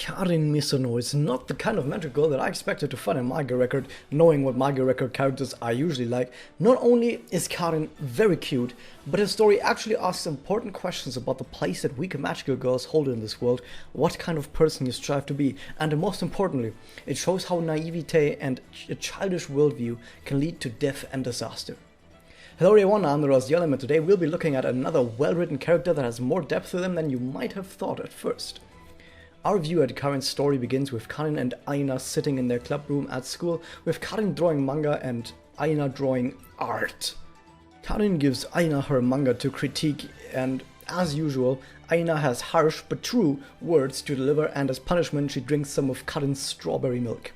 Karin Misono is not the kind of magic girl that I expected to find in Manga Record, knowing what Manga Record characters are usually like. Not only is Karin very cute, but her story actually asks important questions about the place that weak magical girls hold in this world, what kind of person you strive to be, and most importantly, it shows how naivete and a childish worldview can lead to death and disaster. Hello everyone, I'm the Rosiel, and today we'll be looking at another well-written character that has more depth to them than you might have thought at first. Our view at Karin's story begins with Karin and Aina sitting in their club room at school, with Karin drawing manga and Aina drawing art. Karin gives Aina her manga to critique, and as usual, Aina has harsh but true words to deliver, and as punishment she drinks some of Karin's strawberry milk.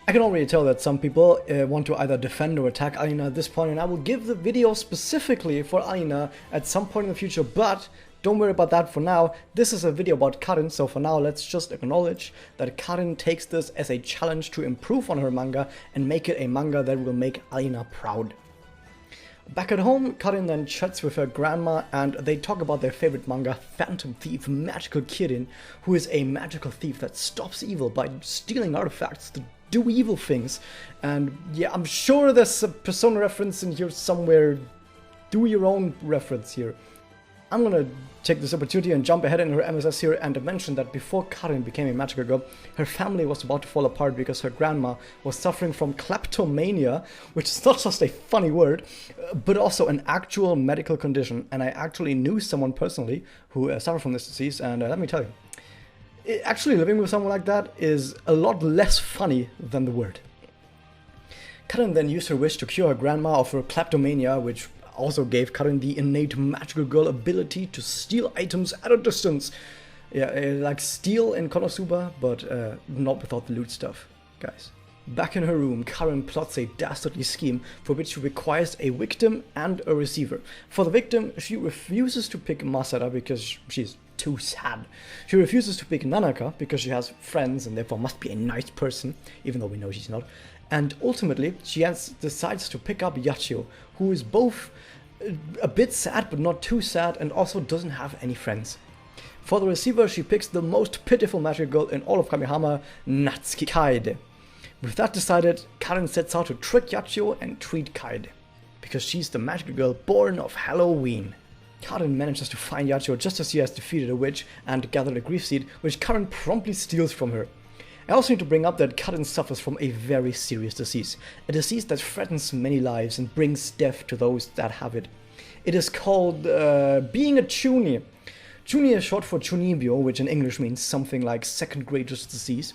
I can already tell that some people want to either defend or attack Aina at this point, and I will give the video specifically for Aina at some point in the future, but don't worry about that for now. This is a video about Karin, so for now let's just acknowledge that Karin takes this as a challenge to improve on her manga and make it a manga that will make Aina proud. Back at home, Karin then chats with her grandma and they talk about their favorite manga, Phantom Thief Magical Kirin, who is a magical thief that stops evil by stealing artifacts to do evil things. And yeah, I'm sure there's a Persona reference in here somewhere. Do your own reference here. I'm gonna take this opportunity and jump ahead in her MSS here and mention that before Karin became a magical girl, her family was about to fall apart because her grandma was suffering from kleptomania, which is not just a funny word, but also an actual medical condition. And I actually knew someone personally who suffered from this disease, and let me tell you, actually living with someone like that is a lot less funny than the word. Karin then used her wish to cure her grandma of her kleptomania, which also gave Karin the innate magical girl ability to steal items at a distance. Yeah, like steal in Konosuba, but not without the loot stuff, guys. Back in her room, Karin plots a dastardly scheme for which she requires a victim and a receiver. For the victim, she refuses to pick Masada because she's too sad. She refuses to pick Nanaka because she has friends and therefore must be a nice person, even though we know she's not. And ultimately, she decides to pick up Yachio, who is both a bit sad but not too sad and also doesn't have any friends. For the receiver, she picks the most pitiful magical girl in all of Kamehama, Natsuki Kaede. With that decided, Karin sets out to trick Yachio and treat Kaede, because she's the magical girl born of Halloween. Karin manages to find Yachio just as she has defeated a witch and gathered a grief seed, which Karin promptly steals from her. I also need to bring up that Karin suffers from a very serious disease, a disease that threatens many lives and brings death to those that have it. It is called being a Chuni. Chuni is short for Chunibyo, which in English means something like second grader's disease.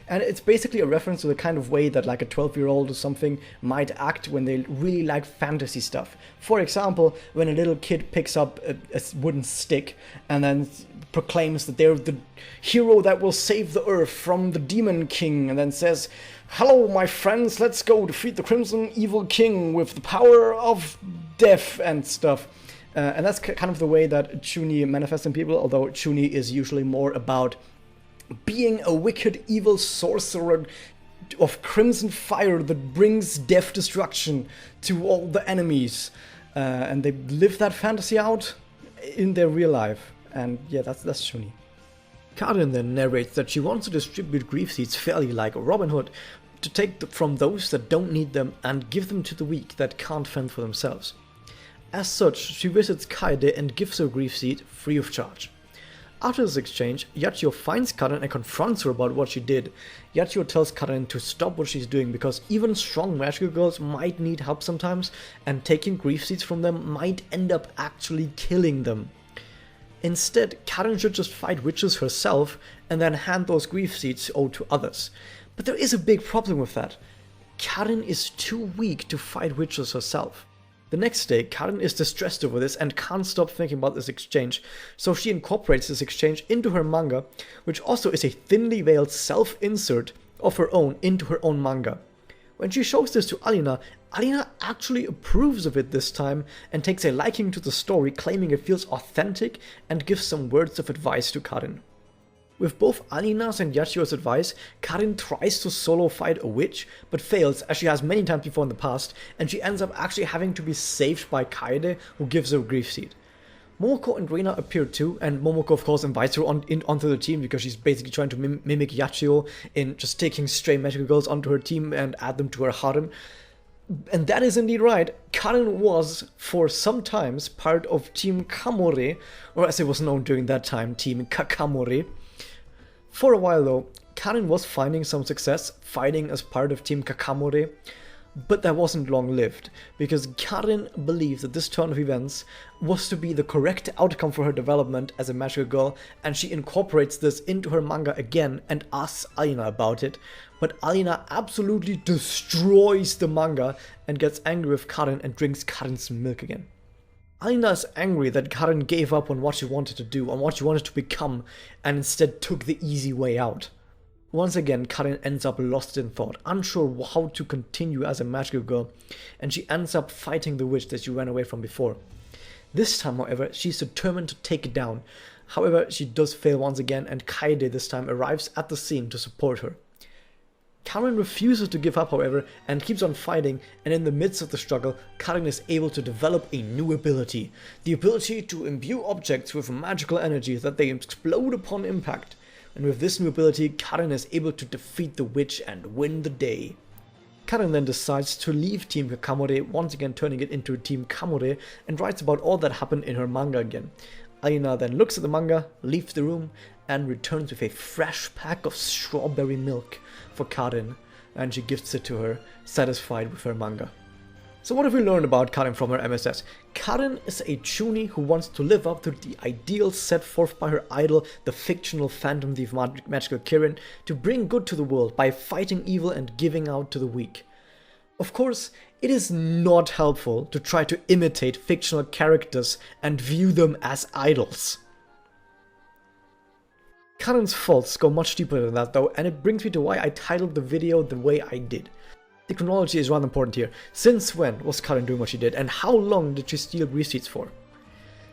And it's basically a reference to the kind of way that like a 12-year-old or something might act when they really like fantasy stuff. For example, when a little kid picks up a wooden stick and then proclaims that they're the hero that will save the earth from the demon king, and then says, "Hello my friends, let's go defeat the crimson evil king with the power of death," and stuff. And that's kind of the way that Chuni manifests in people, although Chuni is usually more about being a wicked evil sorcerer of crimson fire that brings death destruction to all the enemies. And they live that fantasy out in their real life. And yeah, that's Chuni. Karin then narrates that she wants to distribute grief seeds fairly like Robin Hood, to take from those that don't need them and give them to the weak that can't fend for themselves. As such, she visits Kaede and gives her grief seed free of charge. After this exchange, Yachio finds Karin and confronts her about what she did. Yachio tells Karin to stop what she's doing because even strong magical girls might need help sometimes, and taking grief seeds from them might end up actually killing them. Instead, Karin should just fight witches herself and then hand those grief seeds over to others. But there is a big problem with that. Karin is too weak to fight witches herself. The next day, Karin is distressed over this and can't stop thinking about this exchange, so she incorporates this exchange into her manga, which also is a thinly veiled self-insert of her own into her own manga. When she shows this to Alina, Alina actually approves of it this time and takes a liking to the story, claiming it feels authentic, and gives some words of advice to Karin. With both Alina's and Yachio's advice, Karin tries to solo fight a witch, but fails as she has many times before in the past, and she ends up actually having to be saved by Kaede, who gives her a grief seed. Momoko and Reina appear too, and Momoko of course invites her onto the team because she's basically trying to mimic Yachio in just taking stray magical girls onto her team and add them to her harem. And that is indeed right. Karin was, for some times, part of Team Kamore, or as it was known during that time, Team Kakamore. For a while though, Karin was finding some success fighting as part of Team Kakamore, but that wasn't long-lived, because Karin believed that this turn of events was to be the correct outcome for her development as a magical girl, and she incorporates this into her manga again and asks Alina about it, but Alina absolutely destroys the manga and gets angry with Karin and drinks Karin's milk again. Alina is angry that Karin gave up on what she wanted to do, on what she wanted to become, and instead took the easy way out. Once again, Karin ends up lost in thought, unsure how to continue as a magical girl, and she ends up fighting the witch that she ran away from before. This time, however, she's determined to take it down. However, she does fail once again, and Kaede this time arrives at the scene to support her. Karin refuses to give up, however, and keeps on fighting, and in the midst of the struggle, Karin is able to develop a new ability. The ability to imbue objects with magical energy that they explode upon impact. And with this new ability, Karin is able to defeat the witch and win the day. Karin then decides to leave Team Kakamore, once again turning it into Team Kamore, and writes about all that happened in her manga again. Aina then looks at the manga, leaves the room, and returns with a fresh pack of strawberry milk for Karin, and she gifts it to her, satisfied with her manga. So what have we learned about Karin from her MSS? Karin is a chuuni who wants to live up to the ideal set forth by her idol, the fictional phantom thief magical Karin, to bring good to the world by fighting evil and giving out to the weak. Of course, it is not helpful to try to imitate fictional characters and view them as idols. Karin's faults go much deeper than that though, and it brings me to why I titled the video the way I did. The chronology is rather important here. Since when was Karin doing what she did, and how long did she steal grief seeds for?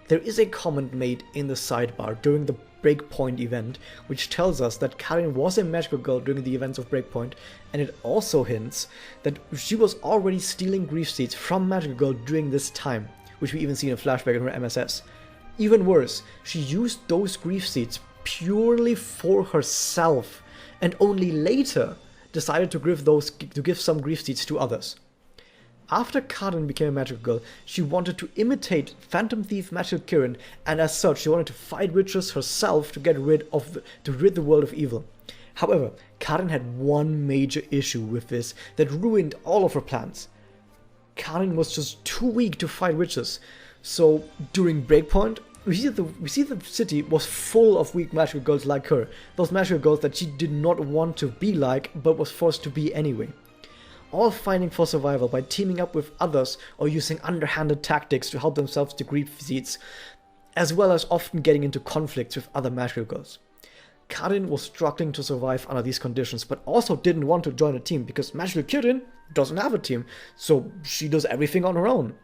There is a comment made in the sidebar during the Breakpoint event, which tells us that Karin was a magical girl during the events of Breakpoint, and it also hints that she was already stealing grief seeds from Magical Girl during this time, which we even see in a flashback in her MSS. Even worse, she used those grief seeds purely for herself, and only later decided to give some grief seeds to others. After Karin became a magical girl, she wanted to imitate Phantom Thief Magical Karin, and as such she wanted to fight witches herself to rid the world of evil. However, Karin had one major issue with this that ruined all of her plans. Karin was just too weak to fight witches, so during Breakpoint, we see the city was full of weak magical girls like her, those magical girls that she did not want to be like, but was forced to be anyway. All fighting for survival by teaming up with others or using underhanded tactics to help themselves to grief seeds, as well as often getting into conflicts with other magical girls. Karin was struggling to survive under these conditions, but also didn't want to join a team because Magical Karin doesn't have a team, so she does everything on her own.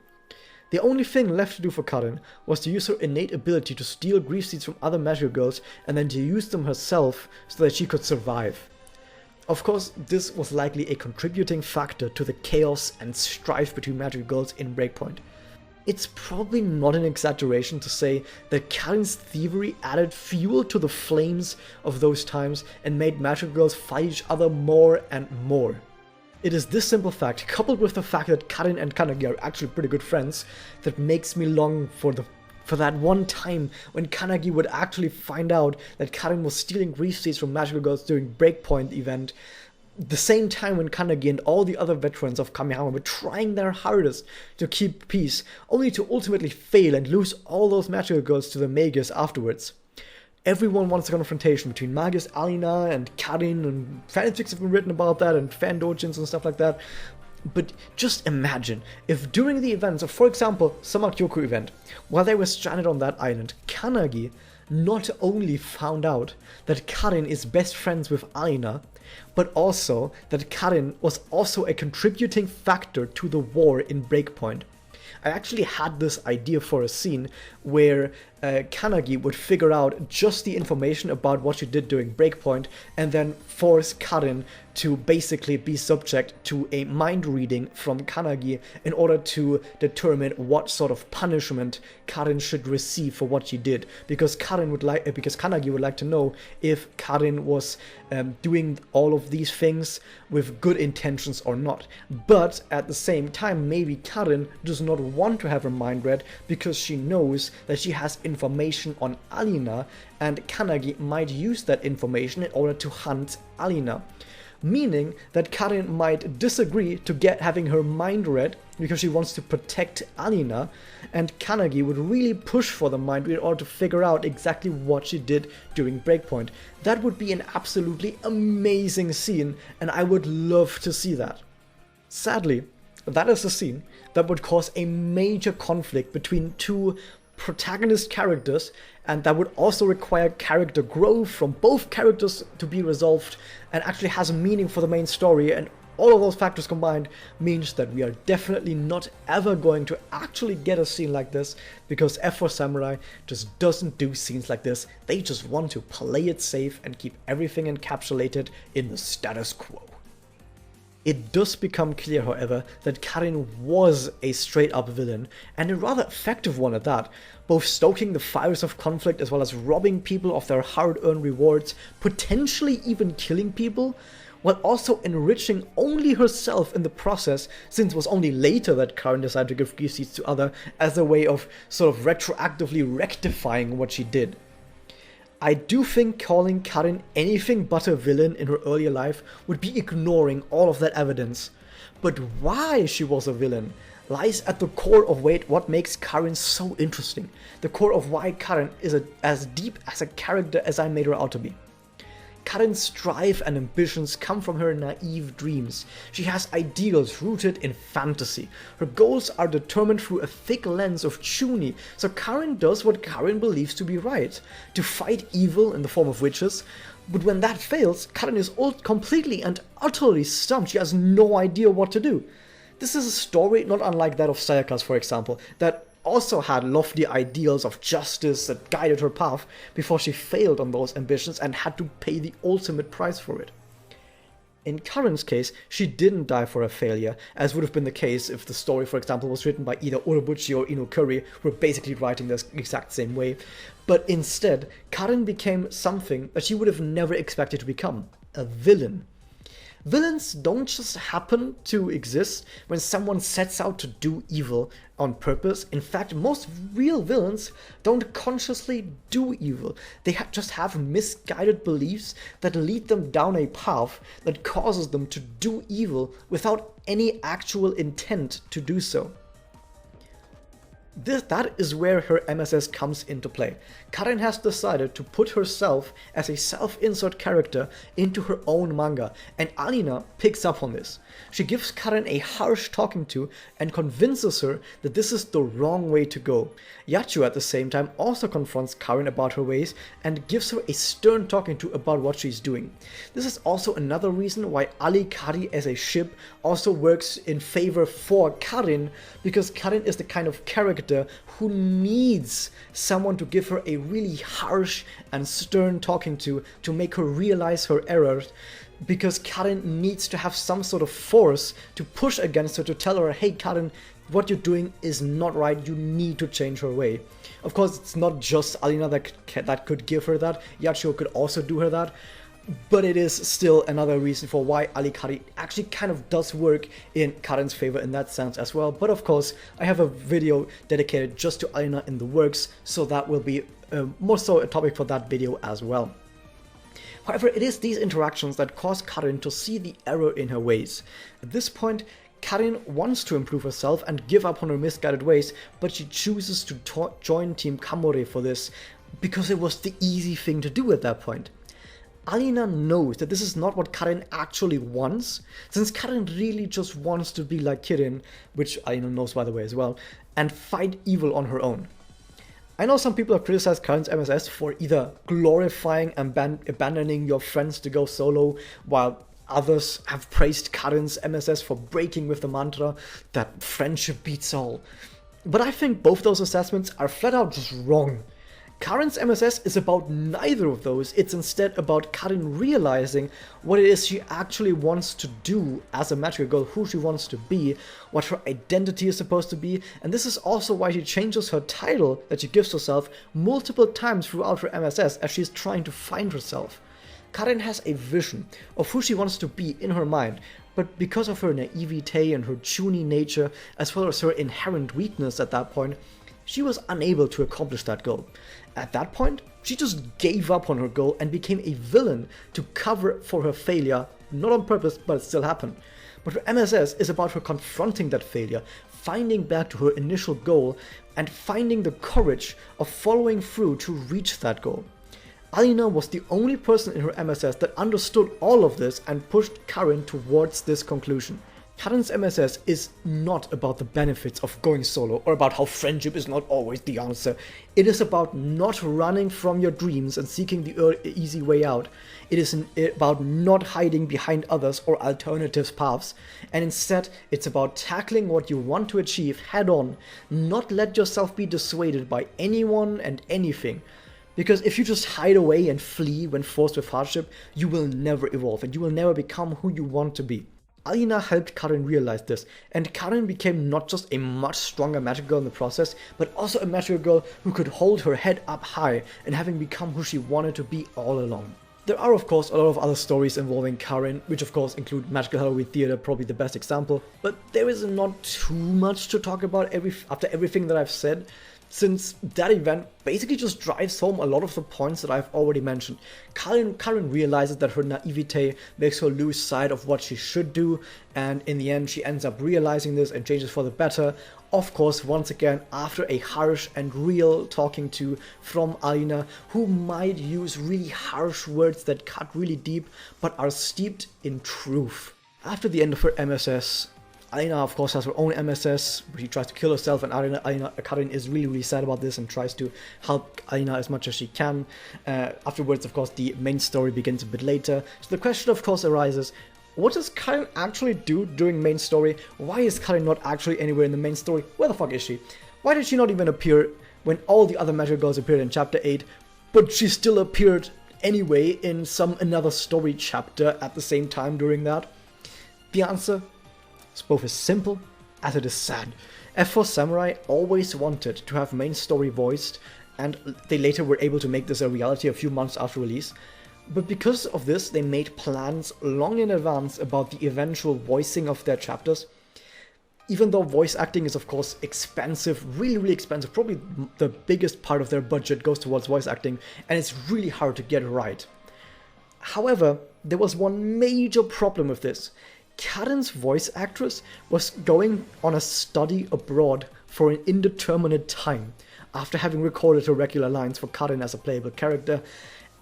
The only thing left to do for Karin was to use her innate ability to steal grief seeds from other magical girls and then to use them herself so that she could survive. Of course, this was likely a contributing factor to the chaos and strife between magical girls in Breakpoint. It's probably not an exaggeration to say that Karin's thievery added fuel to the flames of those times and made magical girls fight each other more and more. It is this simple fact, coupled with the fact that Karin and Kanagi are actually pretty good friends, that makes me long for that one time when Kanagi would actually find out that Karin was stealing grief seeds from magical girls during Breakpoint event, the same time when Kanagi and all the other veterans of Kamehama were trying their hardest to keep peace, only to ultimately fail and lose all those magical girls to the Magus afterwards. Everyone wants a confrontation between Magus, Alina, and Karin, and fanfics have been written about that, and fan dojins and stuff like that. But just imagine if during the events of, for example, Samakyoku event, while they were stranded on that island, Kanagi not only found out that Karin is best friends with Alina, but also that Karin was also a contributing factor to the war in Breakpoint. I actually had this idea for a scene where Kanagi would figure out just the information about what she did during Breakpoint and then force Karin to basically be subject to a mind reading from Kanagi in order to determine what sort of punishment Karin should receive for what she did, because Kanagi would like to know if Karin was doing all of these things with good intentions or not. But at the same time, maybe Karin does not want to have her mind read because she knows that she has information on Alina, and Kanagi might use that information in order to hunt Alina. Meaning that Karin might disagree to having her mind read because she wants to protect Alina, and Kanagi would really push for the mind read in order to figure out exactly what she did during Breakpoint. That would be an absolutely amazing scene, and I would love to see that. Sadly, that is a scene that would cause a major conflict between two protagonist characters, and that would also require character growth from both characters to be resolved and actually has a meaning for the main story, and all of those factors combined means that we are definitely not ever going to actually get a scene like this, because F4 Samurai just doesn't do scenes like this. They just want to play it safe and keep everything encapsulated in the status quo. It does become clear, however, that Karin was a straight-up villain, and a rather effective one at that, both stoking the fires of conflict as well as robbing people of their hard-earned rewards, potentially even killing people, while also enriching only herself in the process, since it was only later that Karin decided to give free seats to others as a way of sort of retroactively rectifying what she did. I do think calling Karin anything but a villain in her earlier life would be ignoring all of that evidence. But why she was a villain lies at the core of what makes Karin so interesting. The core of why Karin is as deep as a character as I made her out to be. Karin's drive and ambitions come from her naive dreams. She has ideals rooted in fantasy. Her goals are determined through a thick lens of chuuni, so Karin does what Karin believes to be right, to fight evil in the form of witches. But when that fails, Karin is completely and utterly stumped. She has no idea what to do. This is a story not unlike that of Sayaka's, for example, that also had lofty ideals of justice that guided her path before she failed on those ambitions and had to pay the ultimate price for it. In Karin's case, she didn't die for a failure, as would have been the case if the story, for example, was written by either Urobuchi or Inokuri, who were basically writing this exact same way. But instead, Karin became something that she would have never expected to become: a villain. Villains don't just happen to exist when someone sets out to do evil on purpose. In fact, most real villains don't consciously do evil. They just have misguided beliefs that lead them down a path that causes them to do evil without any actual intent to do so. That is where her MSS comes into play. Karin has decided to put herself as a self-insert character into her own manga, and Alina picks up on this. She gives Karin a harsh talking to and convinces her that this is the wrong way to go. Yachu at the same time also confronts Karin about her ways and gives her a stern talking to about what she's doing. This is also another reason why Ali Kari as a ship also works in favor for Karin, because Karin is the kind of character who needs someone to give her a really harsh and stern talking to make her realize her errors, because Karin needs to have some sort of force to push against her to tell her, hey Karin, what you're doing is not right, you need to change her way. Of course, it's not just Alina that could give her that, Yachiyo could also do her that, but it is still another reason for why Ali Kari actually kind of does work in Karin's favor in that sense as well. But of course, I have a video dedicated just to Alina in the works, so that will be more so a topic for that video as well. However, it is these interactions that cause Karin to see the error in her ways. At this point, Karin wants to improve herself and give up on her misguided ways, but she chooses to join Team Kamore for this, because it was the easy thing to do at that point. Alina knows that this is not what Karin actually wants, since Karin really just wants to be like Kirin, which Alina knows by the way as well, and fight evil on her own. I know some people have criticized Karin's MSS for either glorifying and abandoning your friends to go solo, while others have praised Karin's MSS for breaking with the mantra that friendship beats all. But I think both those assessments are flat out just wrong. Karin's MSS is about neither of those. It's instead about Karin realizing what it is she actually wants to do as a magical girl, who she wants to be, what her identity is supposed to be, and this is also why she changes her title that she gives herself multiple times throughout her MSS as she's trying to find herself. Karin has a vision of who she wants to be in her mind, but because of her naivete and her chuny nature, as well as her inherent weakness at that point, she was unable to accomplish that goal. At that point, she just gave up on her goal and became a villain to cover for her failure, not on purpose, but it still happened. But her MSS is about her confronting that failure, finding back to her initial goal, and finding the courage of following through to reach that goal. Alina was the only person in her MSS that understood all of this and pushed Karin towards this conclusion. Karin's MSS is not about the benefits of going solo or about how friendship is not always the answer. It is about not running from your dreams and seeking the easy way out. It is about not hiding behind others or alternative paths, and instead it's about tackling what you want to achieve head on, not let yourself be dissuaded by anyone and anything. Because if you just hide away and flee when forced with hardship, you will never evolve and you will never become who you want to be. Alina helped Karin realize this, and Karin became not just a much stronger magic girl in the process, but also a magic girl who could hold her head up high and having become who she wanted to be all along. There are of course a lot of other stories involving Karin, which of course include Magical Halloween Theater, probably the best example, but there is not too much to talk about after everything that I've said, since that event basically just drives home a lot of the points that I've already mentioned. Karin realizes that her naivete makes her lose sight of what she should do, and in the end she ends up realizing this and changes for the better. Of course, once again, after a harsh and real talking to from Alina, who might use really harsh words that cut really deep, but are steeped in truth. After the end of her MSS, Alina, of course, has her own MSS, where she tries to kill herself, and Karin is really sad about this and tries to help Alina as much as she can. Afterwards, of course, the main story begins a bit later. So the question, of course, arises, what does Karin actually do during main story? Why is Karin not actually anywhere in the main story? Where the fuck is she? Why did she not even appear when all the other magic girls appeared in chapter 8, but she still appeared anyway in another story chapter at the same time during that? The answer? It's both as simple as it is sad. F4 Samurai always wanted to have main story voiced, and they later were able to make this a reality a few months after release. But because of this, they made plans long in advance about the eventual voicing of their chapters. Even though voice acting is of course expensive, really expensive, probably the biggest part of their budget goes towards voice acting, and it's really hard to get right. However, there was one major problem with this. Karin's voice actress was going on a study abroad for an indeterminate time after having recorded her regular lines for Karin as a playable character,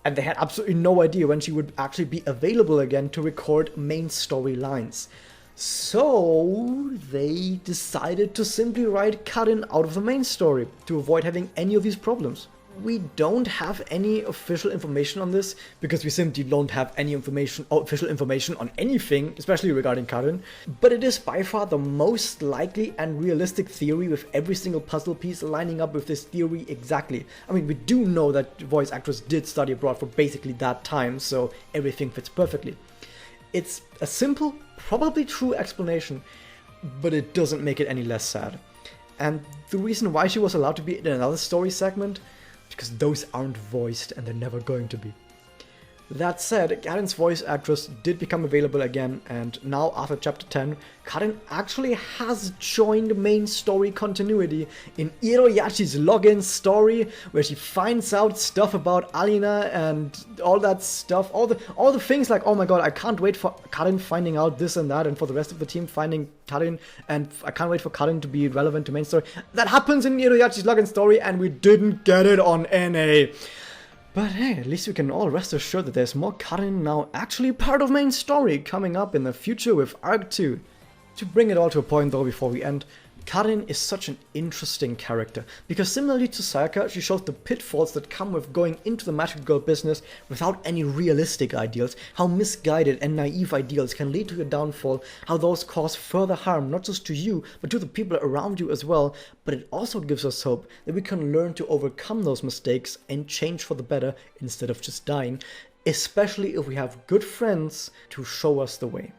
and they had absolutely no idea when she would actually be available again to record main story lines. So they decided to simply write Karin out of the main story to avoid having any of these problems. We don't have any official information on this, because we simply don't have any official information on anything, especially regarding Karin, but it is by far the most likely and realistic theory, with every single puzzle piece lining up with this theory exactly. I mean, we do know that the voice actress did study abroad for basically that time, so everything fits perfectly. It's a simple, probably true explanation, but it doesn't make it any less sad. And the reason why she was allowed to be in another story segment, because those aren't voiced and they're never going to be. That said, Karin's voice actress did become available again, and now after chapter 10, Karin actually has joined main story continuity in Iroyachi's login story, where she finds out stuff about Alina and all that stuff, all the things like, oh my god, I can't wait for Karin finding out this and that, and for the rest of the team finding Karin, and I can't wait for Karin to be relevant to main story. That happens in Iroyachi's login story, and we didn't get it on NA. But hey, at least we can all rest assured that there's more Karin now actually part of main story coming up in the future with Arc 2. To bring it all to a point though before we end, Karin is such an interesting character, because similarly to Sayaka, she shows the pitfalls that come with going into the magic girl business without any realistic ideals, how misguided and naive ideals can lead to your downfall, how those cause further harm not just to you, but to the people around you as well, but it also gives us hope that we can learn to overcome those mistakes and change for the better instead of just dying, especially if we have good friends to show us the way.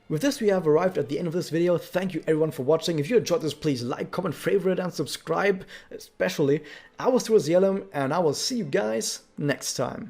With this, we have arrived at the end of this video. Thank you everyone for watching. If you enjoyed this, please like, comment, favorite, and subscribe, especially. I was Yellum, and I will see you guys next time.